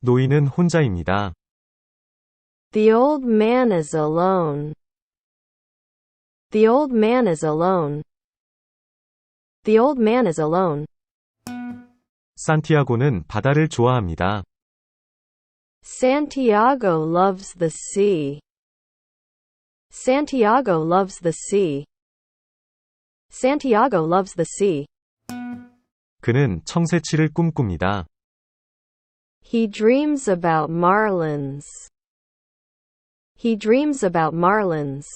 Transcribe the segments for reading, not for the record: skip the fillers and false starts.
노인은 혼자입니다. The old man is alone. The old man is alone. The old man is alone. 산티아고는 바다를 좋아합니다. Santiago loves the sea. Santiago loves the sea. Santiago loves the sea. 그는 청새치를 꿈꿉니다. He dreams about marlins. He dreams about marlins.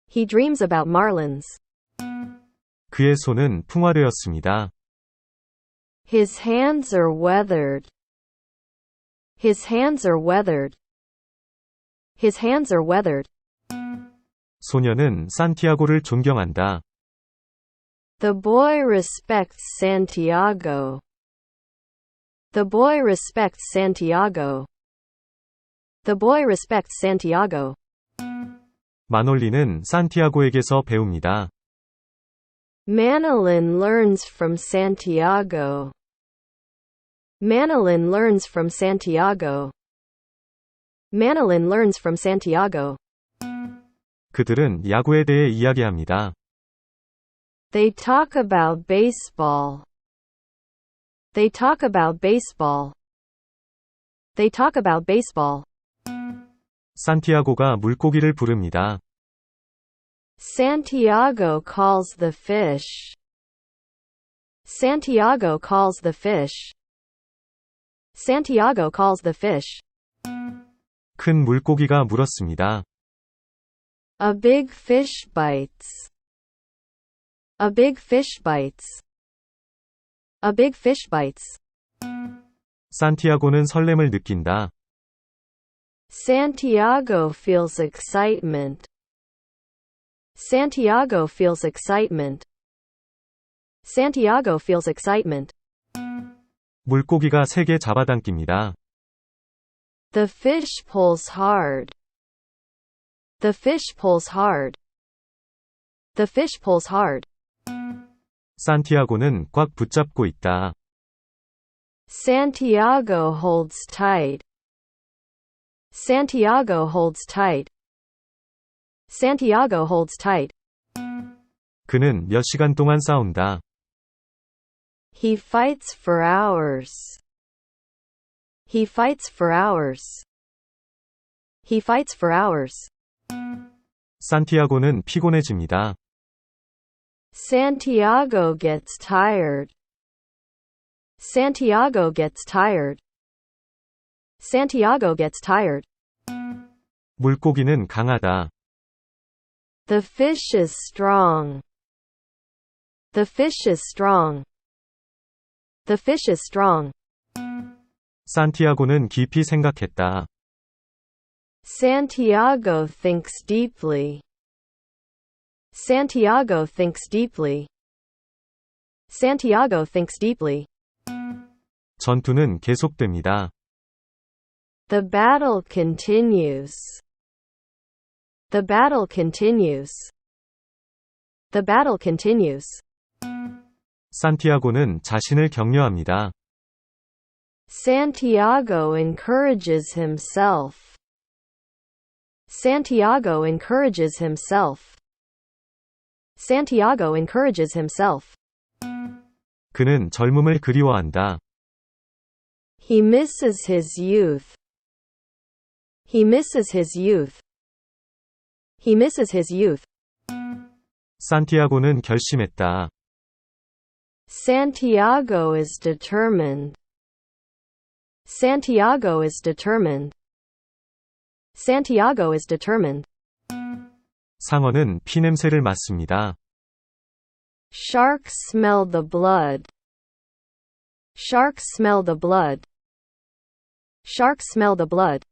He dreams about marlins. 그의 손은 풍화되었습니다. His hands are weathered. His hands are weathered. His hands are weathered. 소녀는 산티아고를 존경한다. The boy respects Santiago. The boy respects Santiago. The boy respects Santiago. 마놀리는 산티아고에게서 배웁니다. Manolin learns from Santiago. Manolin learns from Santiago. Manolin learns from Santiago. 그들은 야구에 대해 이야기합니다. They talk about baseball. They talk about baseball. They talk about baseball. 산티아고가 물고기를 부릅니다. Santiago calls the fish. Santiago calls the fish. Santiago calls the fish. 큰 물고기가 물었습니다. A big fish bites. A big fish bites. A big fish bites. 산티아고는 설렘을 느낀다. Santiago feels excitement. Santiago feels excitement. Santiago feels excitement. 물고기가 세게 잡아당깁니다. The fish pulls hard. The fish pulls hard. The fish pulls hard. 산티아고는 꽉 붙잡고 있다. Santiago holds tight. Santiago holds tight. Santiago holds tight. 그는 몇 시간 동안 싸운다. He fights for hours. He fights for hours. He fights for hours. 산티아고는 피곤해집니다. Santiago gets tired. Santiago gets tired. Santiago gets tired. 물고기는 강하다. The fish is strong. The fish is strong. The fish is strong. 산티아고는 깊이 생각했다. Santiago thinks deeply. Santiago thinks deeply. Santiago thinks deeply. 전투는 계속됩니다. The battle continues. The battle continues. The battle continues. 산티아고는 자신을 격려합니다. Santiago encourages himself. Santiago encourages himself. Santiago encourages himself. 그는 젊음을 그리워한다. He misses his youth. He misses his youth. He misses his youth. 산티아고는 결심했다. Santiago is determined. Santiago is determined. Santiago is determined. 상어는 피냄새를 맡습니다. Sharks smell the blood. Sharks smell the blood. Sharks smell the blood.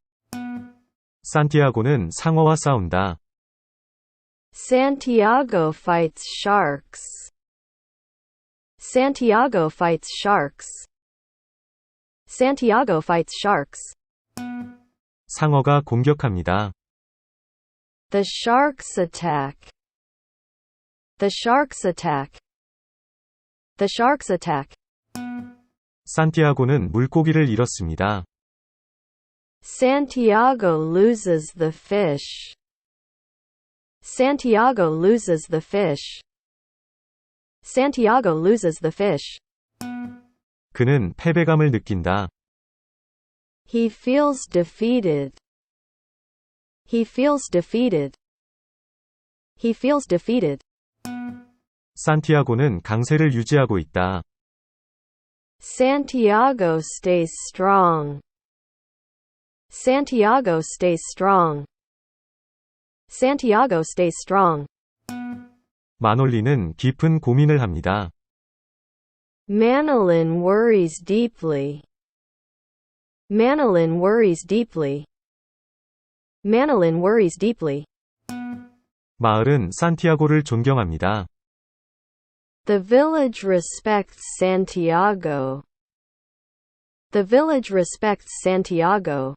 산티아고는 상어와 싸운다. Santiago fights sharks. Santiago fights sharks. Santiago fights sharks. 상어가 공격합니다. The sharks attack. The sharks attack. The sharks attack. 산티아고는 물고기를 잃었습니다. Santiago loses the fish. Santiago loses the fish. Santiago loses the fish. 그는 패배감을 느낀다. He feels defeated. He feels defeated. He feels defeated. 산티아고는 강세를 유지하고 있다. Santiago stays strong. Santiago stays strong. Santiago stays strong. 마놀리는 깊은 고민을 합니다. Manolin worries deeply. Manolin worries deeply. Manolin worries deeply. 마을은 산티아고를 존경합니다. The village respects Santiago. The village respects Santiago.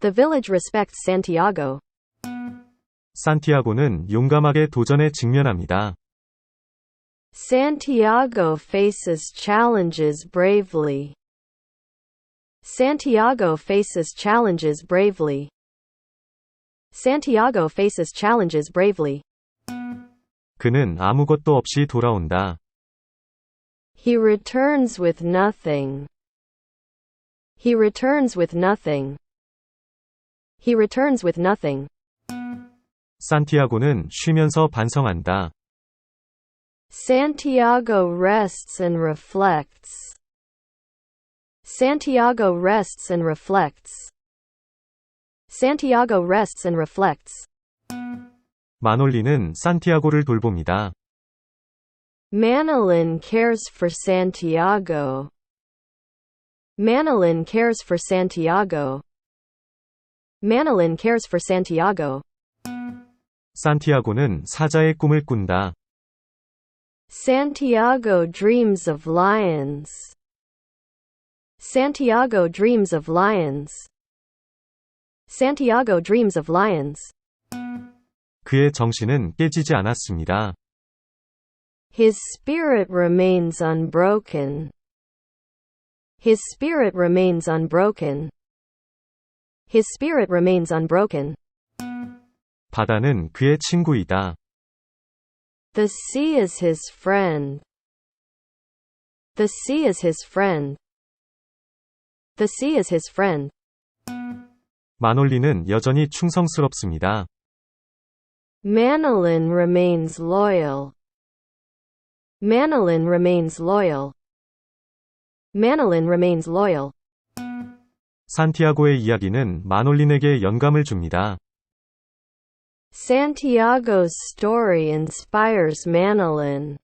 The village respects Santiago. 산티아고는 용감하게 도전에 직면합니다. Santiago faces challenges bravely. Santiago faces challenges bravely. Santiago faces challenges bravely. 그는 아무것도 없이 돌아온다. He returns with nothing. He returns with nothing. He returns with nothing. 산티아고는 쉬면서 반성한다. Santiago rests and reflects. Santiago rests and reflects. Santiago rests and reflects. 마놀리는 산티아고를 돌봅니다. Manolin cares for Santiago. Manolin cares for Santiago. Manolin cares for Santiago. 산티아고는 사자의 꿈을 꾼다. Santiago dreams of lions. Santiago dreams of lions. Santiago dreams of lions. 그의 정신은 깨지지 않았습니다. His spirit remains unbroken. His spirit remains unbroken. His spirit remains unbroken. 바다는 그의 친구이다. The sea is his friend. The sea is his friend. The sea is his friend. 마놀리는 여전히 충성스럽습니다. Manolin remains loyal. Manolin remains loyal. Manolin remains loyal. 산티아고의 이야기는 마놀린에게 영감을 줍니다. Santiago's story inspires Manolin.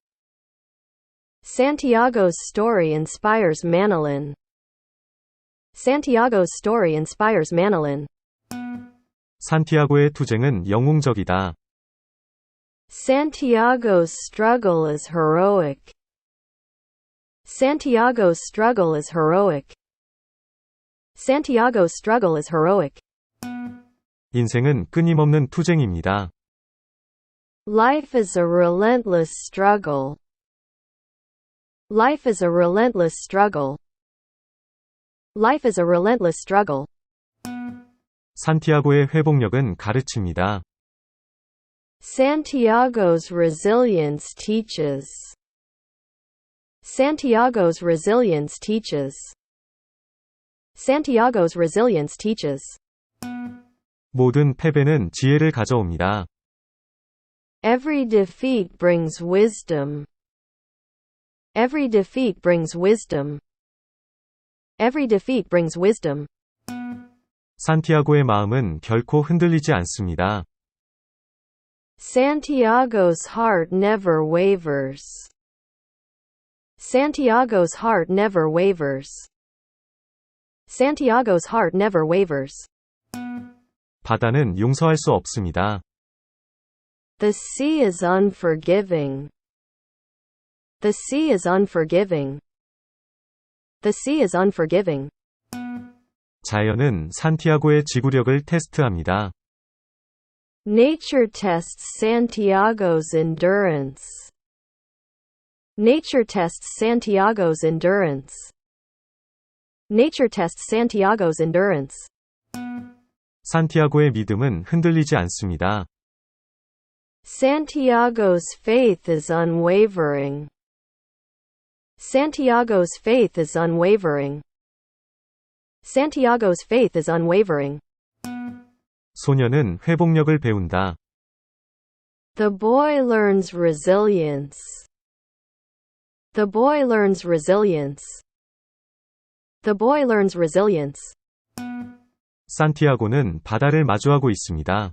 Santiago's story inspires Manolin. Santiago's story inspires Manolin. 산티아고의 투쟁은 영웅적이다. Santiago's struggle is heroic. Santiago's struggle is heroic. Santiago's struggle is heroic. 인생은 끊임없는 투쟁입니다. Life is a relentless struggle. Life is a relentless struggle. Life is a relentless struggle. 산티아고의 회복력은 가르칩니다. Santiago's resilience teaches. Santiago's resilience teaches. Santiago's resilience teaches. 모든 패배는 지혜를 가져옵니다. Every defeat brings wisdom. Every defeat brings wisdom. Every defeat brings wisdom. 산티아고의 마음은 결코 흔들리지 않습니다. Santiago's heart never wavers. Santiago's heart never wavers. Santiago's heart never wavers. 바다는 용서할 수 없습니다. The sea is unforgiving. The sea is unforgiving. The sea is unforgiving. 자연은 산티아고의 지구력을 테스트합니다. Nature tests Santiago's endurance. Nature tests Santiago's endurance. Nature tests Santiago's endurance. 산티아고의 믿음은 흔들리지 않습니다. Santiago's faith is unwavering. Santiago's faith is unwavering. Santiago's faith is unwavering. 소녀는 회복력을 배운다. The boy learns resilience. The boy learns resilience. The boy learns resilience. 산티아고는 바다를 마주하고 있습니다.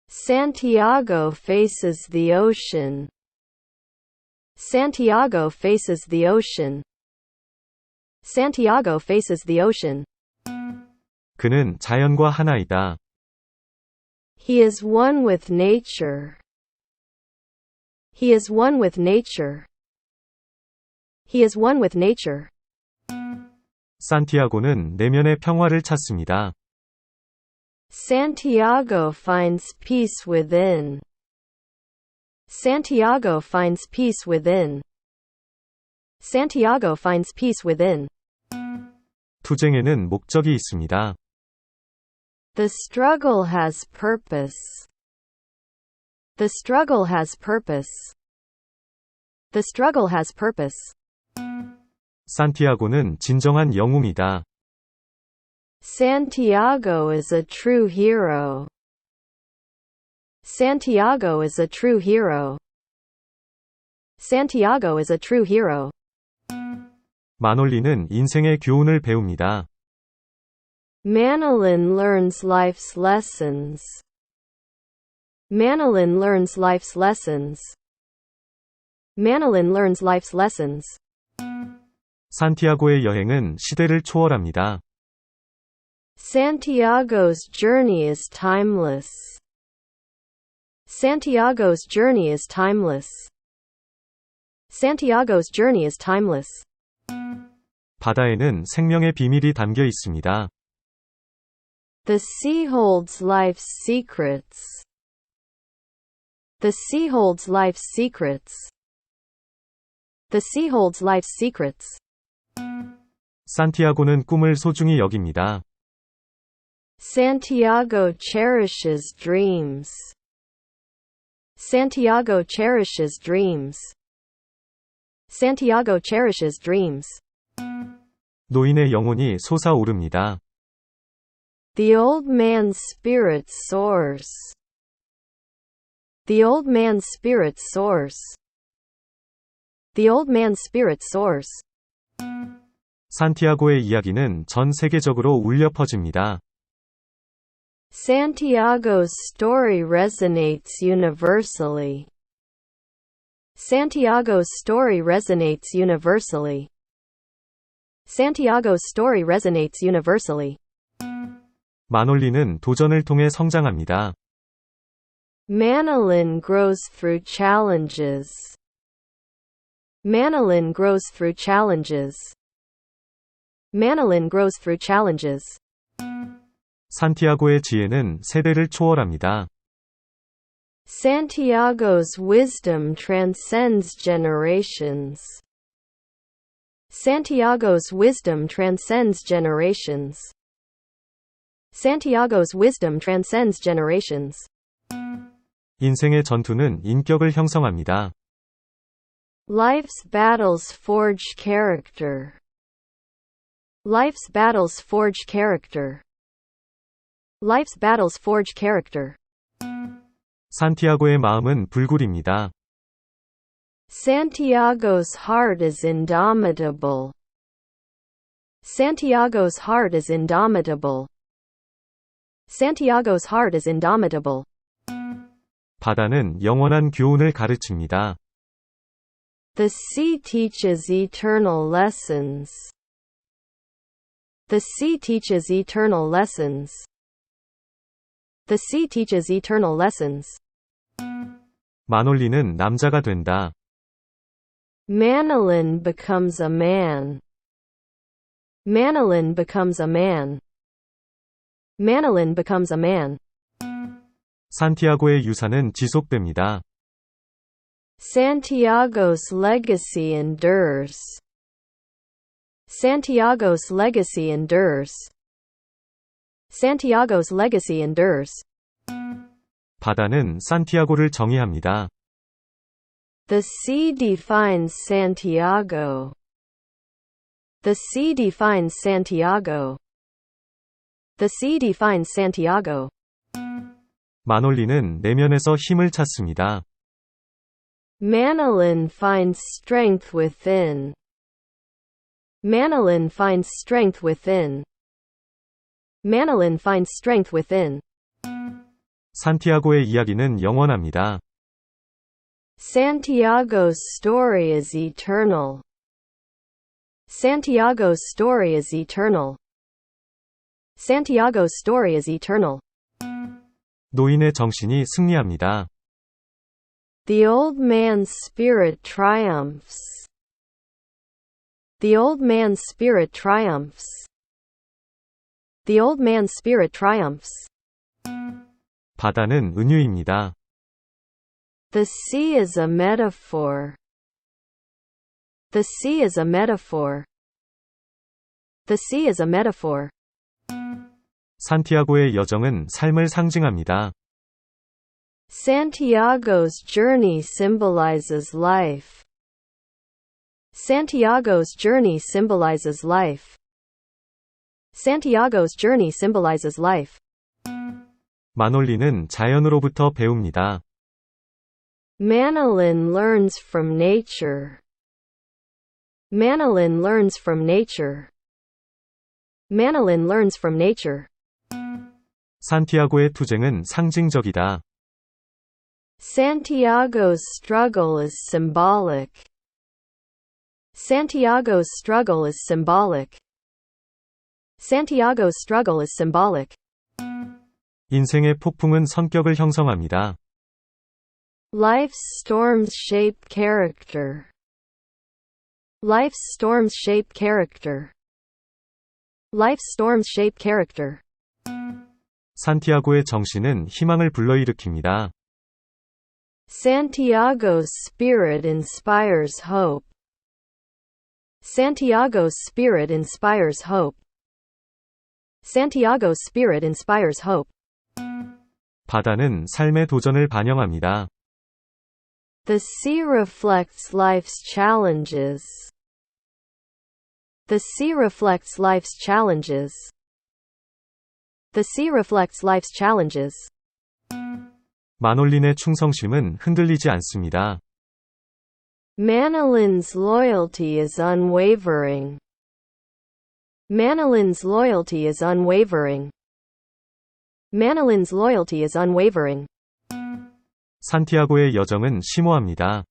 Santiago faces the ocean. Santiago faces the ocean. Santiago faces the ocean. 그는 자연과 하나이다. He is one with nature. He is one with nature. He is one with nature. 산티아고는 내면의 평화를 찾습니다. Santiago finds peace within. Santiago finds peace within. Santiago finds peace within. 투쟁에는 목적이 있습니다. The struggle has purpose. The struggle has purpose. The struggle has purpose. 산티아고는 진정한 영웅이다. Santiago is a true hero. Santiago is a true hero. Santiago is a true hero. 마놀리는 인생의 교훈을 배웁니다. Manolin learns life's lessons. Manolin learns life's lessons. Manolin learns life's lessons. 산티아고의 여행은 시대를 초월합니다. Santiago's journey is timeless. Santiago's journey is timeless. Santiago's journey is timeless. 바다에는 생명의 비밀이 담겨 있습니다. The sea holds life's secrets. The sea holds life's secrets. The sea holds life's secrets. 산티아고는 꿈을 소중히 여깁니다. Santiago cherishes dreams. Santiago cherishes dreams. Santiago cherishes dreams. 노인의 영혼이 솟아오릅니다. The old man's spirit soars. The old man's spirit soars. The old man's spirit soars. 산티아고의 이야기는 전 세계적으로 울려 퍼집니다. Santiago's story resonates universally. Santiago's story resonates universally. Santiago's story resonates universally. 마놀리는 도전을 통해 성장합니다. Manolin grows through challenges. Manolin grows through challenges. Manolin grows through challenges. 산티아고의 지혜는 세대를 초월합니다. Santiago's wisdom transcends generations. Santiago's wisdom transcends generations. Santiago's wisdom transcends generations. 인생의 전투는 인격을 형성합니다. Life's battles forge character. Life's battles forge character. Life's battles forge character. 산티아고의 마음은 불굴입니다. Santiago's heart is indomitable. Santiago's heart is indomitable. Santiago's heart is indomitable. 바다는 영원한 교훈을 가르칩니다. The sea teaches eternal lessons. The sea teaches eternal lessons. The sea teaches eternal lessons. 마놀리는 남자가 된다. Manolin becomes a man. Manolin becomes a man. Manolin becomes a man. 산티아고의 유산은 지속됩니다. Santiago's legacy endures. Santiago's legacy endures. Santiago's legacy endures. 바다는 산티아고를 정의합니다. The sea defines Santiago. The sea defines Santiago. The sea defines Santiago. 마놀리는 내면에서 힘을 찾습니다. Manolin finds strength within. Manolin finds strength within. Manolin finds strength within. 산티아고의 이야기는 영원합니다. Santiago's story is eternal. Santiago's story is eternal. Santiago's story is eternal. 노인의 정신이 승리합니다. The old man's spirit triumphs. The old man's spirit triumphs. The old man's spirit triumphs. 바다는 은유입니다. The sea is a metaphor. The sea is a metaphor. The sea is a metaphor. 산티아고의 여정은 삶을 상징합니다. Santiago's journey symbolizes life. Santiago's journey symbolizes life. Santiago's journey symbolizes life. 마놀리는 자연으로부터 배웁니다. Manolin learns from nature. Manolin learns from nature. Manolin learns from nature. 산티아고의 투쟁은 상징적이다. Santiago's struggle is symbolic. Santiago's struggle is symbolic. Santiago's struggle is symbolic. 인생의 폭풍은 성격을 형성합니다. Life's storms shape character. Life's storms shape character. Life's storms shape character. 산티아고의 정신은 희망을 불러일으킵니다. Santiago's spirit inspires hope. Santiago's spirit inspires hope. Santiago's spirit inspires hope. 바다는 삶의 도전을 반영합니다. The sea reflects life's challenges. The sea reflects life's challenges. The sea reflects life's challenges. 마놀린의 충성심은 흔들리지 않습니다. Manolin's loyalty is unwavering. Manolin's loyalty is unwavering. Manolin's loyalty is unwavering. 산티아고의 여정은 심오합니다.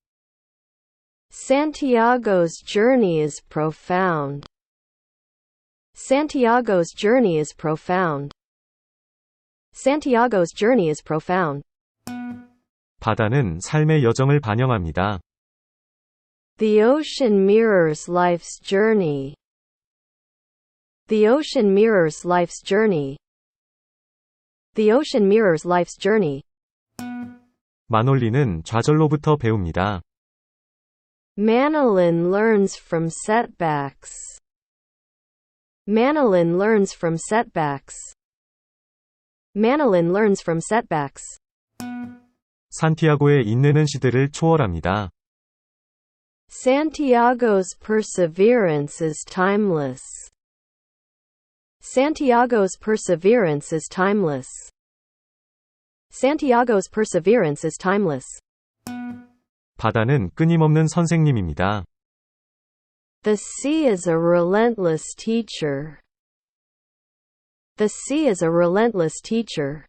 Santiago's journey is profound. Santiago's journey is profound. Santiago's journey is profound. 바다는 삶의 여정을 반영합니다. The ocean mirrors life's journey. The ocean mirrors life's journey. The ocean mirrors life's journey. 마놀리는 좌절로부터 배웁니다. Manolin learns from setbacks. Manolin learns from setbacks. Manolin learns from setbacks. 산티아고의 인내는 시대를 초월합니다. Santiago's perseverance is timeless. Santiago's perseverance is timeless. Santiago's perseverance is timeless. 바다는 끊임없는 선생님입니다. The sea is a relentless teacher. The sea is a relentless teacher.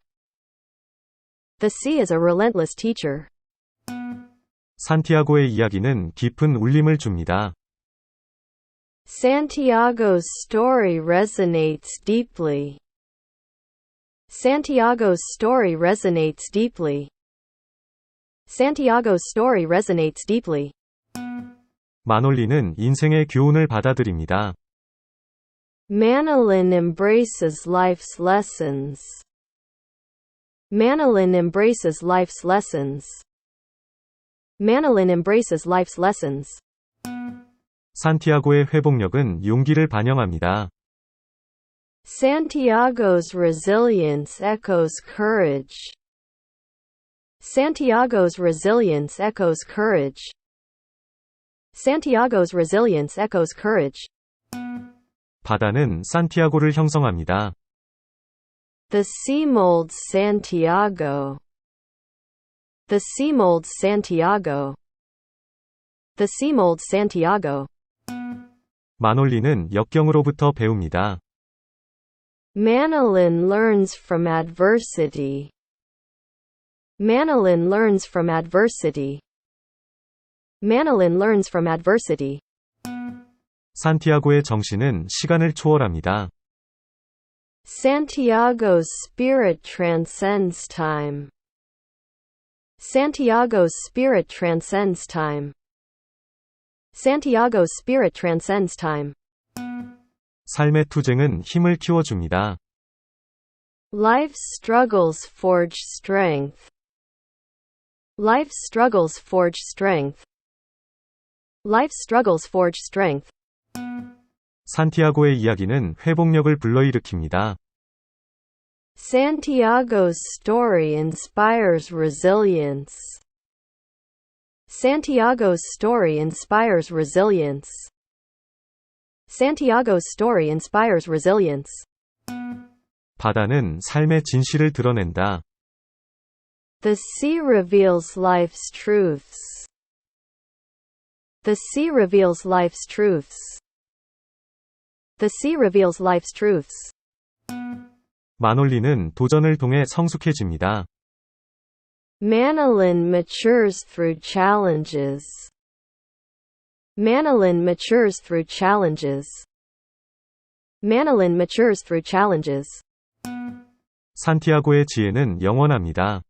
The sea is a relentless teacher. 산티아고의 이야기는 깊은 울림을 줍니다. Santiago's story resonates deeply. Santiago's story resonates deeply. Santiago's story resonates deeply. 마놀리는 인생의 교훈을 받아들입니다. Manolin embraces life's lessons. Manolin embraces life's lessons. Manilyn embraces life's lessons. 산티아고의 회복력은 용기를 반영합니다. Santiago's resilience echoes courage. Santiago's resilience echoes courage. Santiago's resilience echoes courage. 바다는 산티아고를 형성합니다. The sea molds Santiago. The sea molds Santiago. The sea molds Santiago. 마놀리는 역경으로부터 배웁니다. Manilyn learns from adversity. Manilyn learns from adversity. Manilyn learns from adversity. 산티아고의 정신은 시간을 초월합니다. Santiago's spirit transcends time. Santiago's spirit transcends time. Santiago's spirit transcends time. 삶의 투쟁은 힘을 키워줍니다. Life's struggles forge strength. Life's struggles forge strength. Life's struggles forge strength. 산티아고의 이야기는 회복력을 불러일으킵니다. Santiago's story inspires resilience. Santiago's story inspires resilience. Santiago's story inspires resilience. 바다는 삶의 진실을 드러낸다. The sea reveals life's truths. The sea reveals life's truths. The sea reveals life's truths. 마놀리는 도전을 통해 성숙해집니다. Manilyn matures through challenges. Manilyn matures through challenges. Manilyn matures through challenges. 산티아고의 지혜는 영원합니다.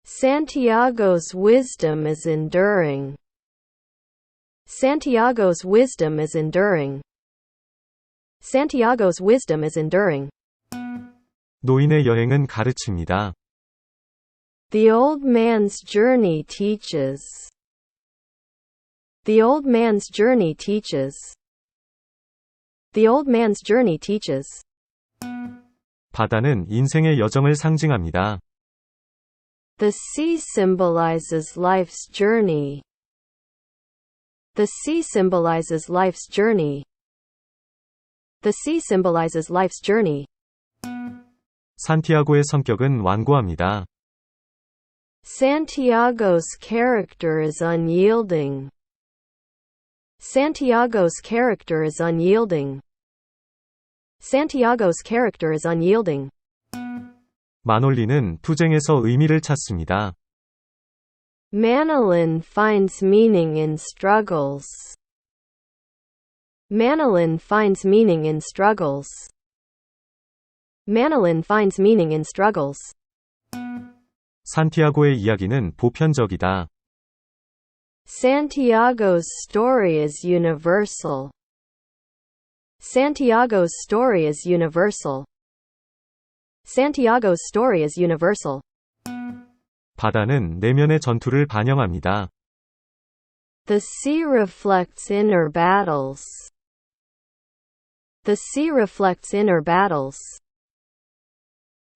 Santiago's wisdom is enduring. Santiago's wisdom is enduring. Santiago's wisdom is enduring. 노인의 여행은 가르칩니다. The old man's journey teaches. The old man's journey teaches. The old man's journey teaches. 바다는 인생의 여정을 상징합니다. The sea symbolizes life's journey. The sea symbolizes life's journey. The sea symbolizes life's journey. 산티아고의 성격은 완고합니다. Santiago's character is unyielding. Santiago's character is unyielding. Santiago's character is unyielding. 마놀리는 투쟁에서 의미를 찾습니다. Manilyn finds meaning in struggles. Manilyn finds meaning in struggles. Manilyn finds meaning in struggles. 산티아고의 이야기는 보편적이다. Santiago's story is universal. Santiago's story is universal. Santiago's story is universal. 바다는 내면의 전투를 반영합니다. The sea reflects inner battles. The sea reflects inner battles.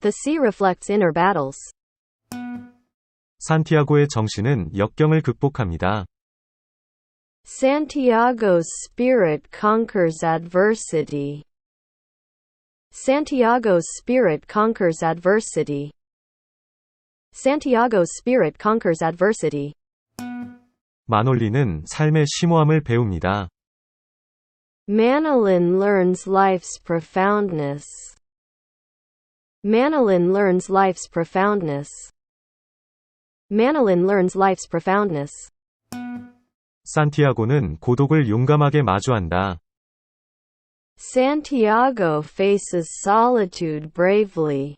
The sea reflects inner battles. 산티아고의 정신은 역경을 극복합니다. Santiago's spirit conquers adversity. Santiago's spirit conquers adversity. Santiago's spirit conquers adversity. 마놀리는 삶의 심오함을 배웁니다. Manilyn learns life's profoundness. Manilyn learns life's profoundness. Manilyn learns life's profoundness. 산티아고는 고독을 용감하게 마주한다. Santiago faces solitude bravely.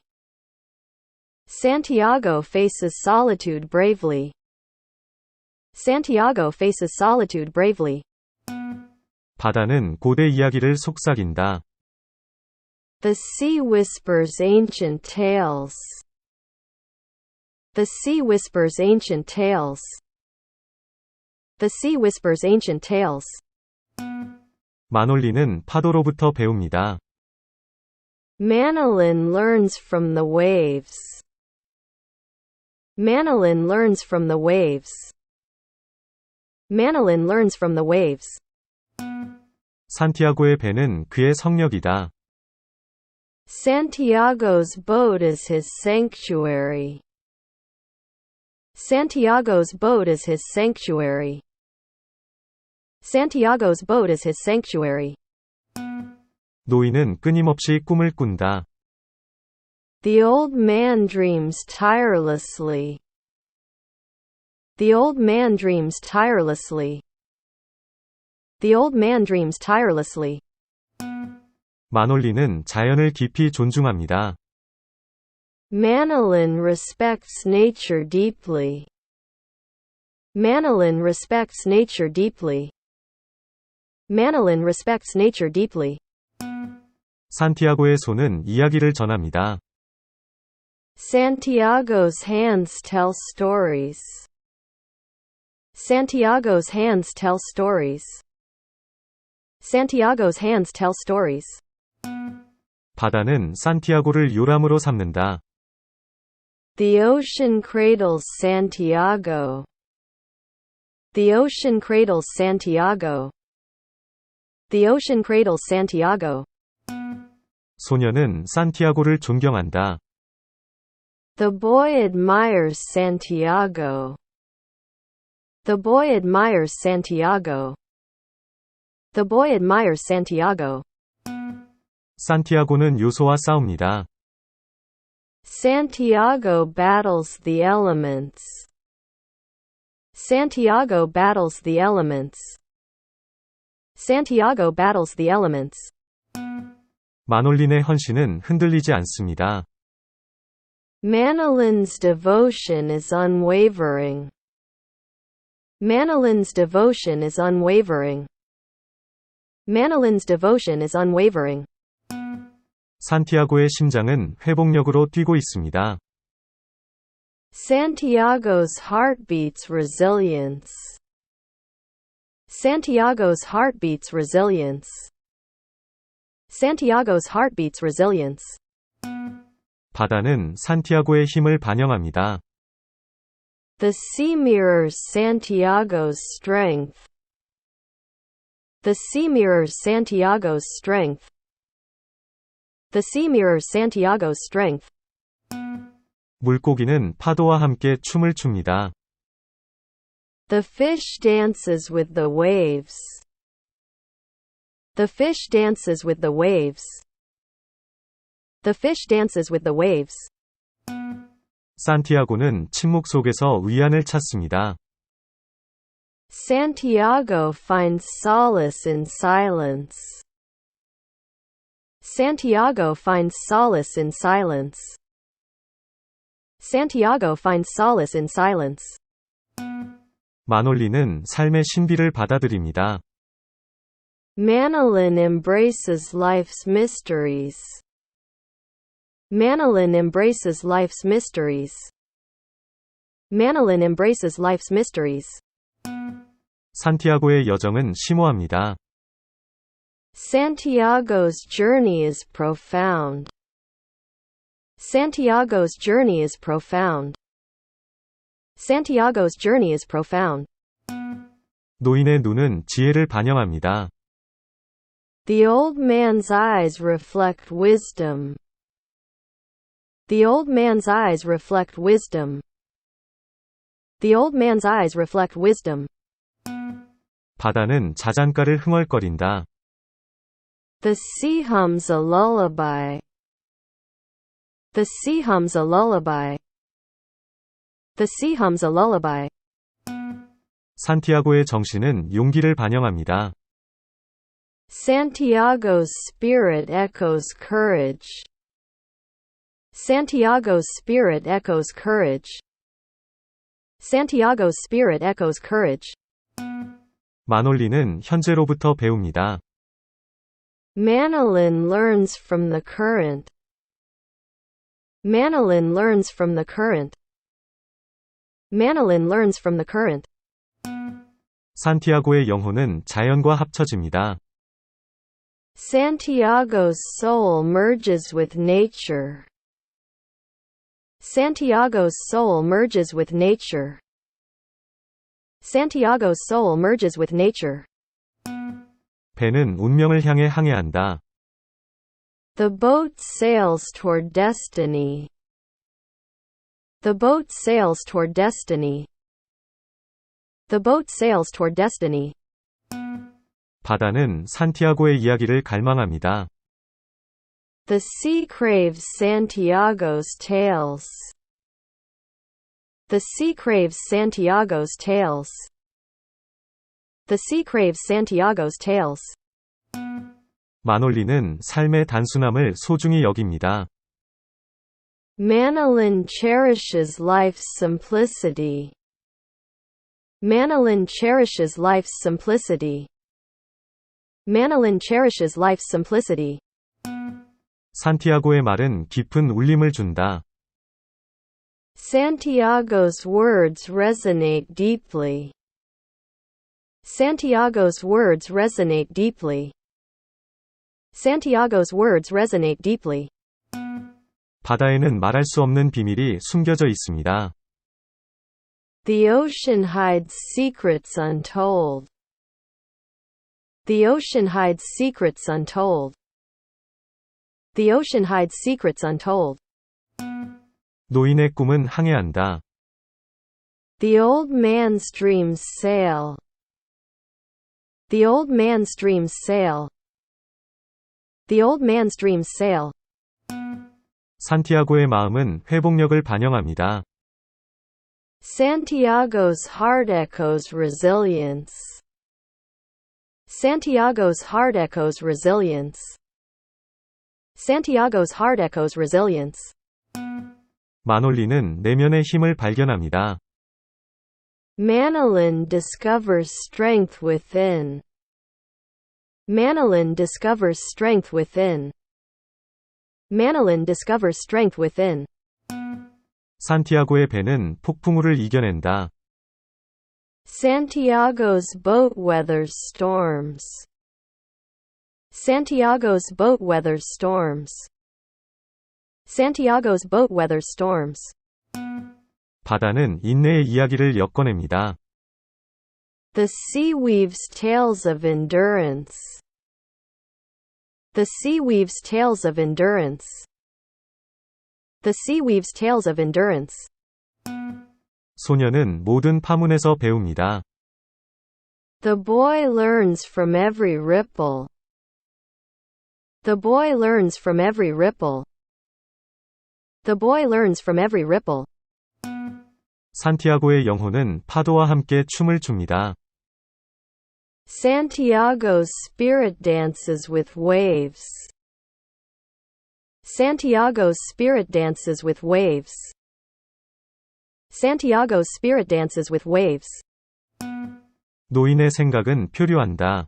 Santiago faces solitude bravely. Santiago faces solitude bravely. 바다는 고대 이야기를 속삭인다. The sea whispers ancient tales. The sea whispers ancient tales. The sea whispers ancient tales. 마놀리는 파도로부터 배웁니다. Manolin learns from the waves. Manolin learns from the waves. Manolin learns from the waves. 산티아고의 배는 그의 성력이다. Santiago's boat is his sanctuary. Santiago's boat is his sanctuary. Santiago's boat is his sanctuary. 노인은 끊임없이 꿈을 꾼다. The old man dreams tirelessly. The old man dreams tirelessly. The old man dreams tirelessly. 마놀리는 자연을 깊이 존중합니다. Manolin respects nature deeply. Manolin respects nature deeply. Manolin respects nature deeply. 산티아고의 손은 이야기를 전합니다. Santiago's hands tell stories. Santiago's hands tell stories. Santiago's hands tell stories. 바다는 산티아고를 요람으로 삼는다. The ocean cradles Santiago. The ocean cradles Santiago. The ocean cradles Santiago. 소녀는 산티아고를 존경한다. The boy admires Santiago. The boy admires Santiago. The boy admires Santiago. 산티아고는 요소와 싸웁니다. Santiago battles the elements. Santiago battles the elements. Santiago battles the elements. 마놀린의 헌신은 흔들리지 않습니다. Manolin's devotion is unwavering. Manolin's devotion is unwavering. Manolin's devotion is unwavering. 산티아고의 심장은 회복력으로 뛰고 있습니다. Santiago's heart beats resilience. Santiago's heart beats resilience. Santiago's heart beats resilience. 바다는 산티아고의 힘을 반영합니다. The sea mirrors Santiago's strength. The sea mirrors Santiago's strength. The sea mirrors Santiago's strength. 물고기는 파도와 함께 춤을 춥니다. The fish dances with the waves. The fish dances with the waves. The fish dances with the waves. 산티아고는 침묵 속에서 위안을 찾습니다. Santiago finds solace in silence. Santiago finds solace in silence. Santiago finds solace in silence. 마놀리는 삶의 신비를 받아들입니다. Manolin embraces life's mysteries. Manolin embraces life's mysteries. Manolin embraces life's mysteries. 산티아고의 여정은 심오합니다. Santiago's journey is profound. Santiago's journey is profound. Santiago's journey is profound. 노인의 눈은 지혜를 반영합니다. The old man's eyes reflect wisdom. The old man's eyes reflect wisdom. The old man's eyes reflect wisdom. 바다는 자장가를 흥얼거린다. The sea hums a lullaby. The sea hums a lullaby. The sea hums a lullaby. 산티아고의 정신은 용기를 반영합니다. Santiago's spirit echoes courage. Santiago's spirit echoes courage. Santiago's spirit echoes courage. 마놀리는 현재로부터 배웁니다. Manolin learns from the current. Manolin learns from the current. Manolin learns from the current. 산티아고의 영혼은 자연과 합쳐집니다. Santiago's soul merges with nature. Santiago's soul merges with nature. Santiago's soul merges with nature. 배는 운명을 향해 항해한다. The boat sails toward destiny. The boat sails toward destiny. The boat sails toward destiny. 바다는 산티아고의 이야기를 갈망합니다. The sea craves Santiago's tales. The sea craves Santiago's tales. The sea craves Santiago's tales. 마놀리는 삶의 단순함을 소중히 여깁니다. Manolin cherishes life's simplicity. Manolin cherishes life's simplicity. Manolin cherishes life's simplicity. 산티아고의 말은 깊은 울림을 준다. Santiago's words resonate deeply. Santiago's words resonate deeply. Santiago's words resonate deeply. 바다에는 말할 수 없는 비밀이 숨겨져 있습니다. The ocean hides secrets untold. The ocean hides secrets untold. The ocean hides secrets untold. 노인의 꿈은 항해한다. The old man's dreams sail. The old man's dreams sail. The old man's dreams sail. 산티아고의 마음은 회복력을 반영합니다. Santiago's heart echoes resilience. Santiago's heart echoes resilience. Santiago's heart echoes resilience. 마놀리는 내면의 힘을 발견합니다. Manolin discovers strength within. Manolin discovers strength within. Manolin discovers strength within. 산티아고의 배는 폭풍우를 이겨낸다. Santiago's boat weathers storms. Santiago's boat weathers storms. Santiago's boat weathers storms. 바다는 인내의 이야기를 엮어냅니다. The sea weaves tales of endurance. The sea weaves tales of endurance. The sea weaves tales of endurance. 소녀는 모든 파문에서 배웁니다. The boy learns from every ripple. The boy learns from every ripple. The boy learns from every ripple. 산티아고의 영혼은 파도와 함께 춤을 춥니다. Santiago's spirit dances with waves. Santiago's spirit dances with waves. Santiago's spirit dances with waves. 노인의 생각은 표류한다.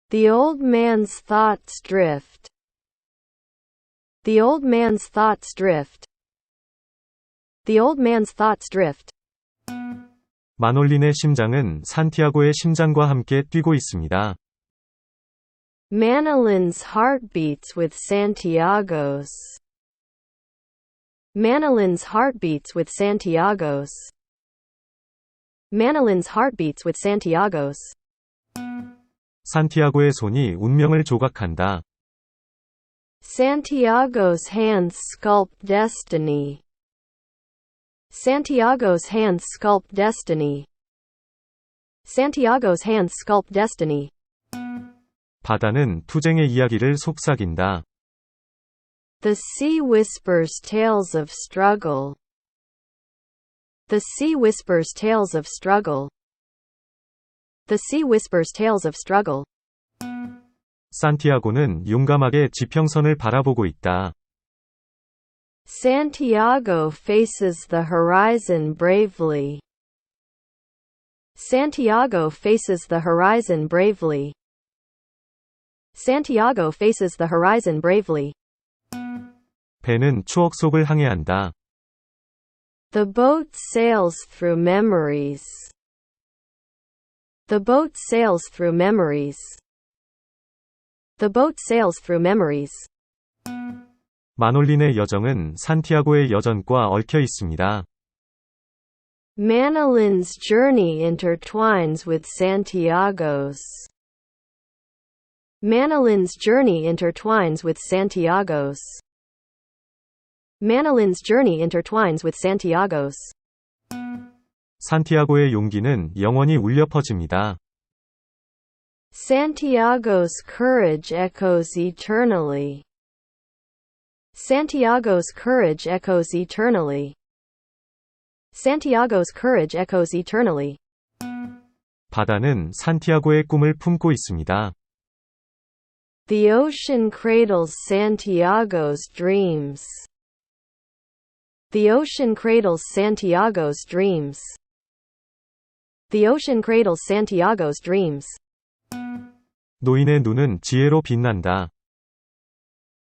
The old man's thoughts drift. The old man's thoughts drift. The old man's thoughts drift. 마놀린의 심장은 산티아고의 심장과 함께 뛰고 있습니다. Manolin's heart beats with Santiago's. Manolin's heart beats with Santiago's. Manolin's heart beats with Santiago's. 산티아고의 손이 운명을 조각한다. Santiago's hands sculpt destiny. Santiago's hands sculpt destiny. Santiago's hands sculpt destiny. 바다는 투쟁의 이야기를 속삭인다. The sea whispers tales of struggle. The sea whispers tales of struggle. The sea whispers tales of struggle. 산티아고는 용감하게 지평선을 바라보고 있다. Santiago faces the horizon bravely. Santiago faces the horizon bravely. Santiago faces the horizon bravely. 배는 추억 속을 항해한다. The boat sails through memories. The boat sails through memories. The boat sails through memories. 마놀린의 여정은 산티아고의 여전과 얽혀 있습니다. Manolin's journey intertwines with Santiago's. Manolin's journey intertwines with Santiago's. Manolin's journey intertwines with Santiago's. 산티아고의 용기는 영원히 울려 퍼집니다. Santiago's courage echoes eternally. Santiago's courage echoes eternally. Santiago's courage echoes eternally. 바다는 산티아고의 꿈을 품고 있습니다. The ocean cradles Santiago's dreams. The ocean cradles Santiago's dreams. The ocean cradles Santiago's dreams. 노인의 눈은 지혜로 빛난다.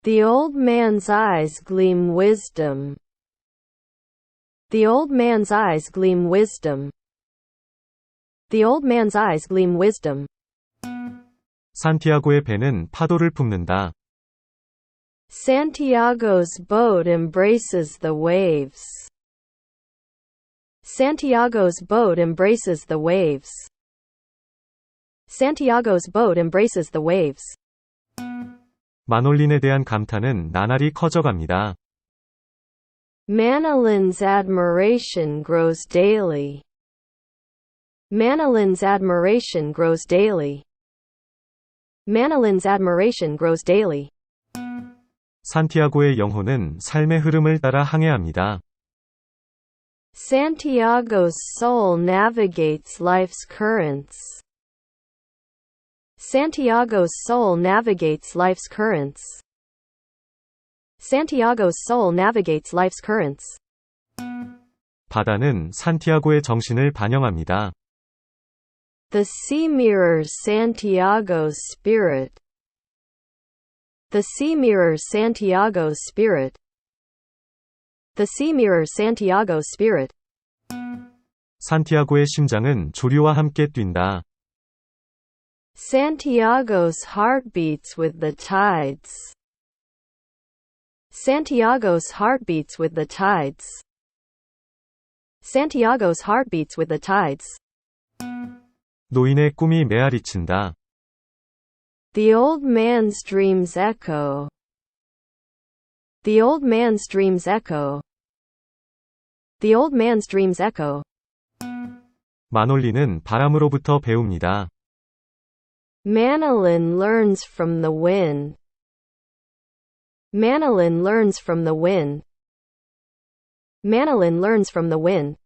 The old man's eyes gleam wisdom. The old man's eyes gleam wisdom. The old man's eyes gleam wisdom. 산티아고의 배는 파도를 품는다. Santiago's boat embraces the waves. Santiago's boat embraces the waves. Santiago's boat embraces the waves. 마놀린에 대한 감탄은 나날이 커져갑니다. Manolin's admiration grows daily. Manolin's admiration grows daily. Manolin's admiration grows daily. 산티아고의 영혼은 삶의 흐름을 따라 항해합니다. Santiago's soul navigates life's currents. Santiago's soul navigates life's currents. Santiago's soul navigates life's currents. 바다는 산티아고의 정신을 반영합니다. The sea mirrors Santiago's spirit. The sea mirrors Santiago's spirit. The sea mirrors Santiago's spirit. 산티아고의 심장은 조류와 함께 뛴다. Santiago's heart beats with the tides. Santiago's heart beats with the tides. Santiago's heart beats with the tides. 노인의 꿈이 메아리친다. The old man's dreams echo. The old man's dreams echo. The old man's dreams echo. 마놀린은 바람으로부터 배웁니다. Manolin learns from the wind. Manolin learns from the wind. Manolin learns from the wind.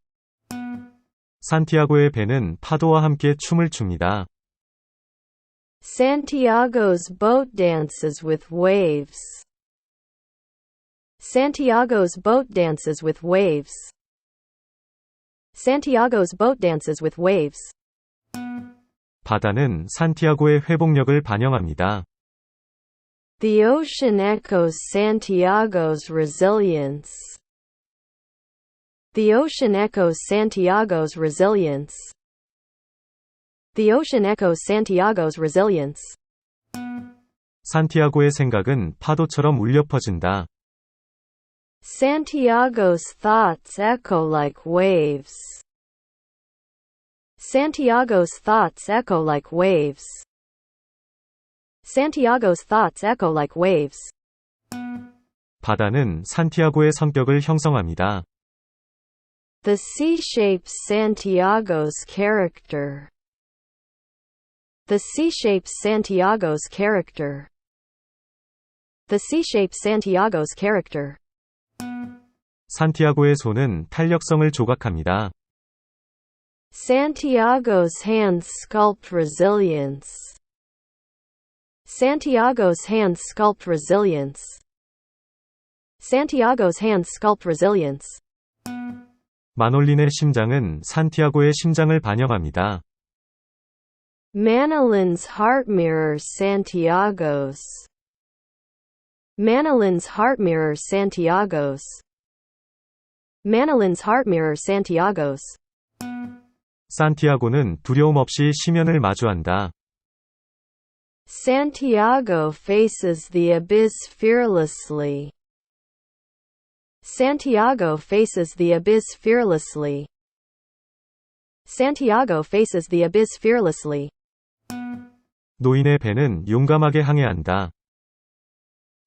산티아고의 배는 파도와 함께 춤을 춥니다. Santiago's boat dances with waves. Santiago's boat dances with waves. Santiago's boat dances with waves. 바다는 산티아고의 회복력을 반영합니다. The ocean echoes Santiago's resilience. The ocean echoes Santiago's resilience. The ocean echoes Santiago's resilience. 산티아고의 생각은 파도처럼 울려 퍼진다. Santiago's thoughts echo like waves. Santiago's thoughts echo like waves. Santiago's thoughts echo like waves. 바다는 산티아고의 성격을 형성합니다. The sea shapes Santiago's character. The sea shapes Santiago's character. The sea shapes Santiago's character. 산티아고의 손은 탄력성을 조각합니다. Santiago's hands sculpt resilience. Santiago's hands sculpt resilience. Santiago's hands sculpt resilience. 마놀린의 심장은 산티아고의 심장을 반영합니다. Manolin's heart mirrors Santiago's. Manolin's heart mirrors Santiago's. Manolin's heart mirrors Santiago's. 산티아고는 두려움 없이 시면을 마주한다. Santiago faces the abyss fearlessly. Santiago faces the abyss fearlessly. Santiago faces the abyss fearlessly. 노인의 배는 용감하게 항해한다.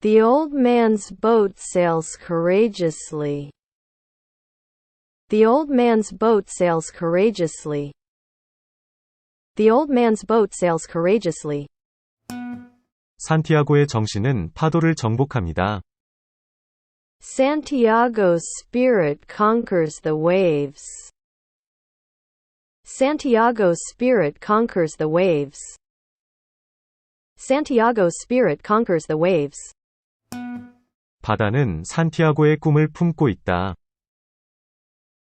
The old man's boat sails courageously. The old man's boat sails courageously. The old man's boat sails courageously. 산티아고의 정신은 파도를 정복합니다. Santiago's spirit conquers the waves. Santiago's spirit conquers the waves. Santiago's spirit conquers the waves. 바다는 산티아고의 꿈을 품고 있다.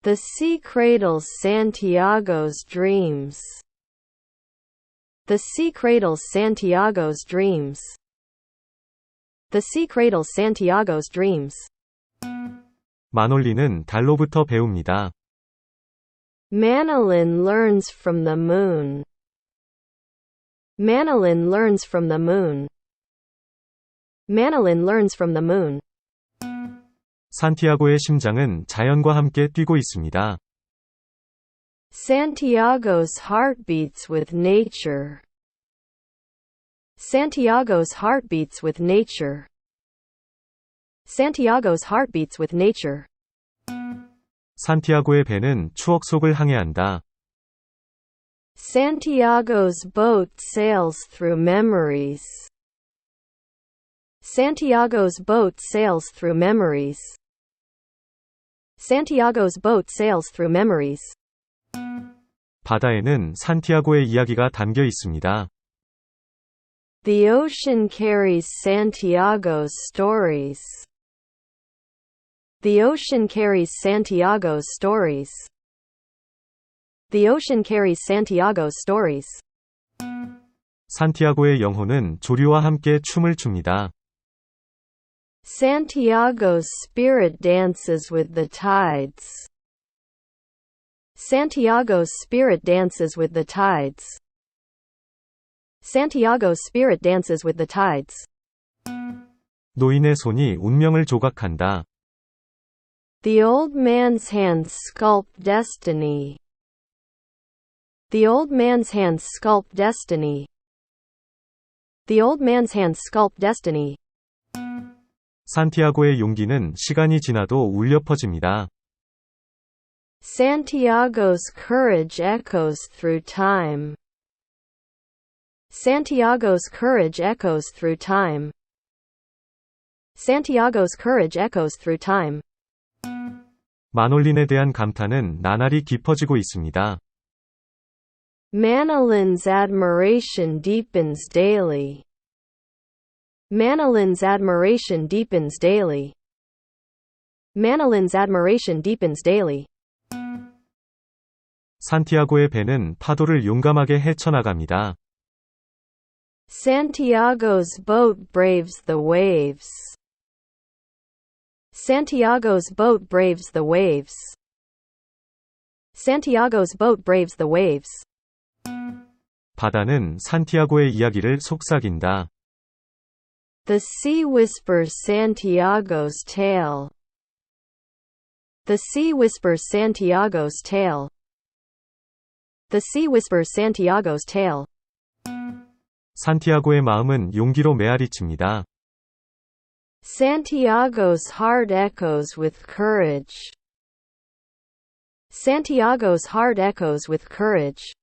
The sea cradles Santiago's dreams. The sea cradles Santiago's dreams. The sea cradles Santiago's dreams. 마놀리는 달로부터 배웁니다. Manolin learns from the moon. Manolin learns from the moon. Manolin learns from the moon. 산티아고의 심장은 자연과 함께 뛰고 있습니다. Santiago's heart beats with nature. Santiago's heart beats with nature. Santiago's heart beats with nature. 산티아고의 배는 추억 속을 항해한다. Santiago's boat sails through memories. Santiago's boat sails through memories. Santiago's boat sails through memories. 바다에는 산티아고의 이야기가 담겨 있습니다. The ocean carries Santiago's stories. The ocean carries Santiago's stories. The ocean carries Santiago's stories. 산티아고의 영혼은 조류와 함께 춤을 춥니다. Santiago's spirit dances with the tides. Santiago's spirit dances with the tides. Santiago's spirit dances with the tides. 노인의 손이 운명을 조각한다. The old man's hands sculpt destiny. The old man's hands sculpt destiny. The old man's hands sculpt destiny. 산티아고의 용기는 시간이 지나도 울려 퍼집니다. Santiago's courage echoes through time. Santiago's courage echoes through time. Santiago's courage echoes through time. 마놀린에 대한 감탄은 나날이 깊어지고 있습니다. Manolin's admiration deepens daily. Manolin's admiration deepens daily. Manolin's admiration deepens daily. 산티아고의 배는 파도를 용감하게 헤쳐나갑니다. Santiago's boat braves the waves. Santiago's boat braves the waves. Santiago's boat braves the waves. 바다는 산티아고의 이야기를 속삭인다. The sea whispers Santiago's tale. The sea whispers Santiago's tale. The sea whispers Santiago's tale. 산티아고의 마음은 용기로 메아리칩니다. Santiago's heart echoes with courage. Santiago's heart echoes with courage.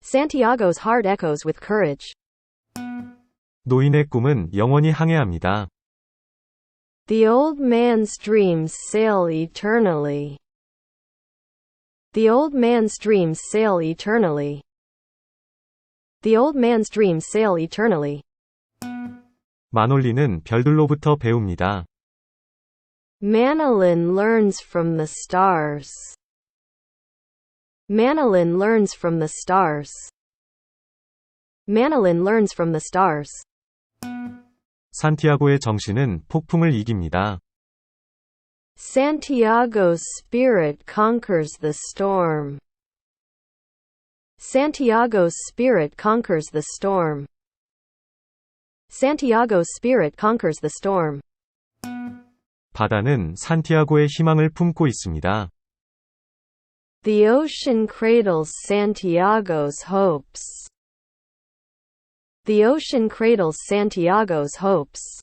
Santiago's heart echoes with courage. 노인의 꿈은 영원히 항해합니다. The old man's dreams sail eternally. The old man's dreams sail eternally. The old man's dreams sail eternally. 마놀리는 별들로부터 배웁니다. Manolin learns from the stars. Manolin learns from the stars. Manolin learns from the stars. 산티아고의 정신은 폭풍을 이깁니다. Santiago's spirit conquers the storm. Santiago's spirit conquers the storm. Santiago's spirit conquers the storm. 바다는 산티아고의 희망을 품고 있습니다. The ocean cradles Santiago's hopes. The ocean cradles Santiago's hopes.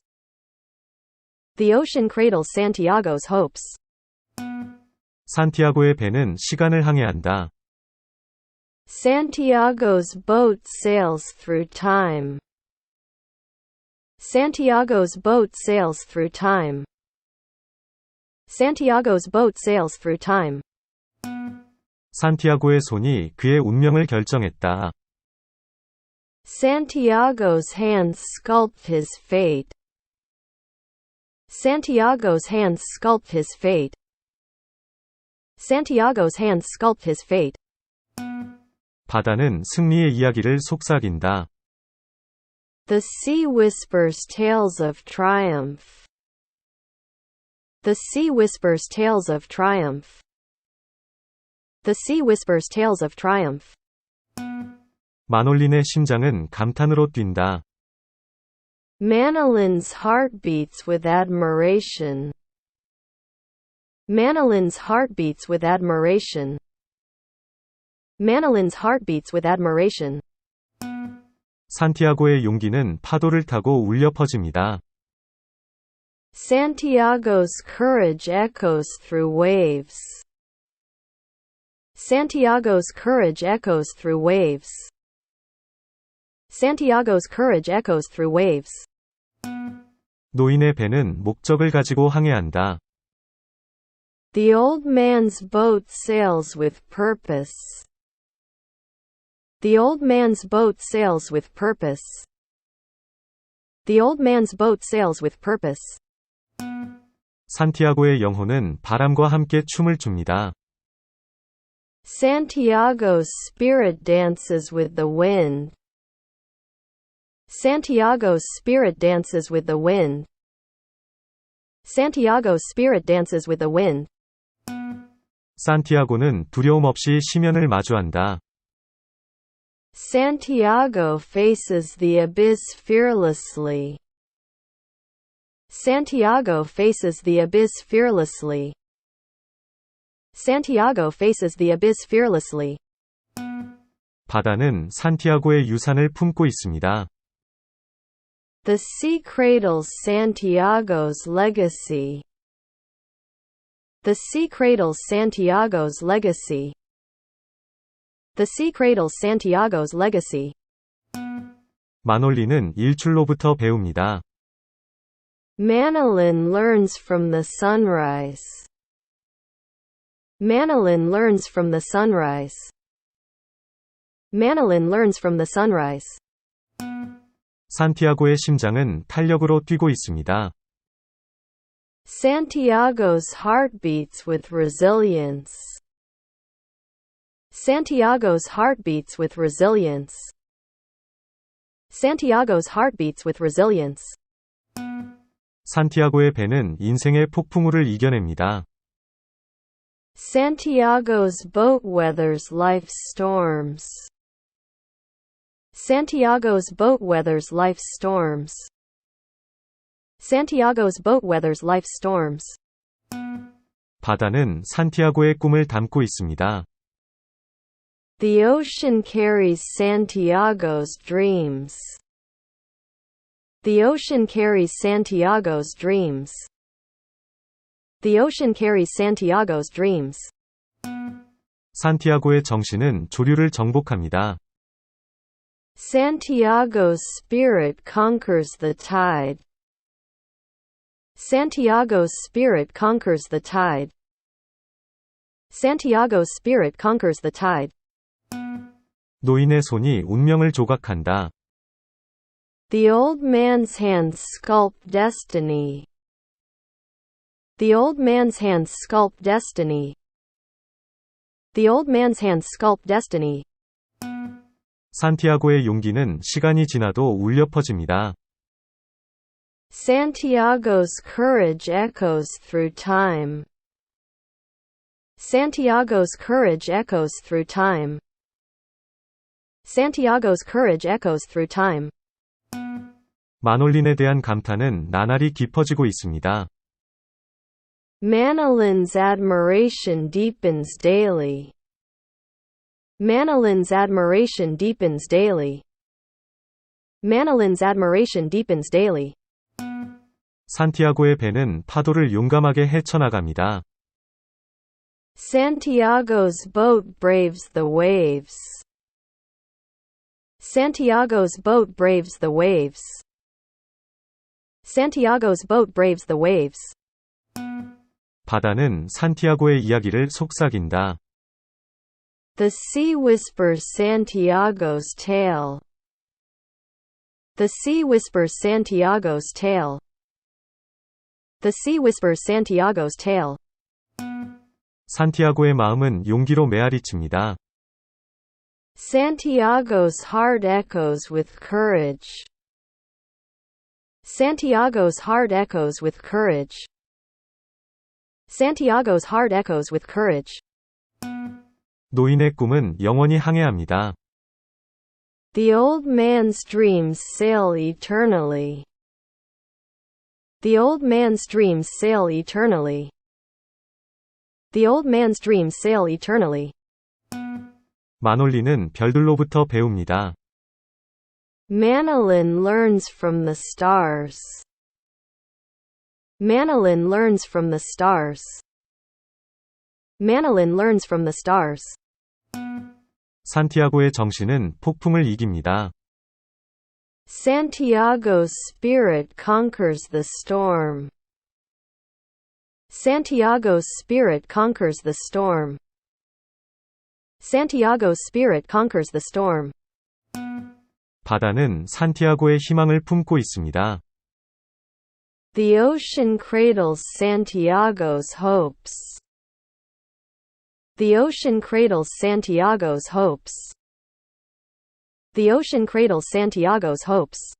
The ocean cradles Santiago's hopes. 산티아고의 배는 시간을 항해한다. Santiago's boat sails through time. Santiago's boat sails through time. Santiago's boat sails through time. 산티아고의 손이 그의 운명을 결정했다. Santiago's hands sculpt his fate. Santiago's hands sculpt his fate. Santiago's hands sculpt his fate. 바다는 승리의 이야기를 속삭인다. The sea whispers tales of triumph. The sea whispers tales of triumph. The sea whispers tales of triumph. 마놀린의 심장은 감탄으로 뛴다. Manolin's heart beats with admiration. Manolin's heart beats with admiration. Manolin's heart beats with admiration. 산티아고의 용기는 파도를 타고 울려 퍼집니다. Santiago's courage echoes through waves. Santiago's courage echoes through waves. Santiago's courage echoes through waves. 노인의 배는 목적을 가지고 항해한다. The old man's boat sails with purpose. The old man's boat sails with purpose. The old man's boat sails with purpose. 산티아고의 영혼은 바람과 함께 춤을 춥니다. Santiago's spirit dances with the wind. Santiago's spirit dances with the wind. Santiago's spirit dances with the wind. 산티아고는 두려움 없이 시면을 마주한다. Santiago faces the abyss fearlessly. Santiago faces the abyss fearlessly. Santiago faces the abyss fearlessly. 바다는 산티아고의 유산을 품고 있습니다. The sea cradles Santiago's legacy. The sea cradles Santiago's legacy. The sea cradles Santiago's legacy. 마놀린은 일출로부터 배웁니다. Manolin learns from the sunrise. Manolin learns from the sunrise. Manolin learns from the sunrise. 산티아고의 심장은 탄력으로 뛰고 있습니다. Santiago's heart beats with resilience. Santiago's heart beats with resilience. Santiago's heart beats with resilience. 산티아고의 배는 인생의 폭풍우를 이겨냅니다. Santiago's boat weathers life's storms. Santiago's boat weathers life's storms. Santiago's boat weathers life's storms. 바다는 산티아고의 꿈을 담고 있습니다. The ocean carries Santiago's dreams. The ocean carries Santiago's dreams. The ocean carries Santiago's dreams. 산티아고의 정신은 조류를 정복합니다. Santiago's spirit conquers the tide. Santiago's spirit conquers the tide. Santiago's spirit conquers the tide. 노인의 손이 운명을 조각한다. The old man's hands sculpt destiny. The old man's hands sculpt destiny. The old man's hands sculpt destiny. 산티아고의 용기는 시간이 지나도 울려 퍼집니다. Santiago's courage echoes through time. Santiago's courage echoes through time. Santiago's courage echoes through time. 마놀린에 대한 감탄은 나날이 깊어지고 있습니다. Manilyn's admiration deepens daily. Manilyn's admiration deepens daily. Manilyn's admiration deepens daily. 산티아고의 배는 파도를 용감하게 헤쳐나갑니다. Santiago's boat braves the waves. Santiago's boat braves the waves. Santiago's boat braves the waves. 바다는 산티아고의 이야기를 속삭인다. The sea whispers Santiago's tale. The sea whispers Santiago's tale. The sea whispers Santiago's tale. 산티아고의 마음은 용기로 메아리칩니다. Santiago's heart echoes with courage. Santiago's heart echoes with courage. Santiago's heart echoes with courage. 노인의 꿈은 영원히 항해합니다. The old man's dreams sail eternally. The old man's dreams sail eternally. The old man's dreams sail eternally. 마놀린은 별들로부터 배웁니다. Manilyn learns from the stars. Manilyn learns from the stars. Manilyn learns from the stars. 산티아고의 정신은 폭풍을 이깁니다. Santiago's spirit conquers the storm. Santiago's spirit conquers the storm. Santiago's spirit conquers the storm. 바다는 산티아고의 희망을 품고 있습니다. The ocean cradles Santiago's hopes. The ocean cradles Santiago's hopes. The ocean cradles Santiago's hopes.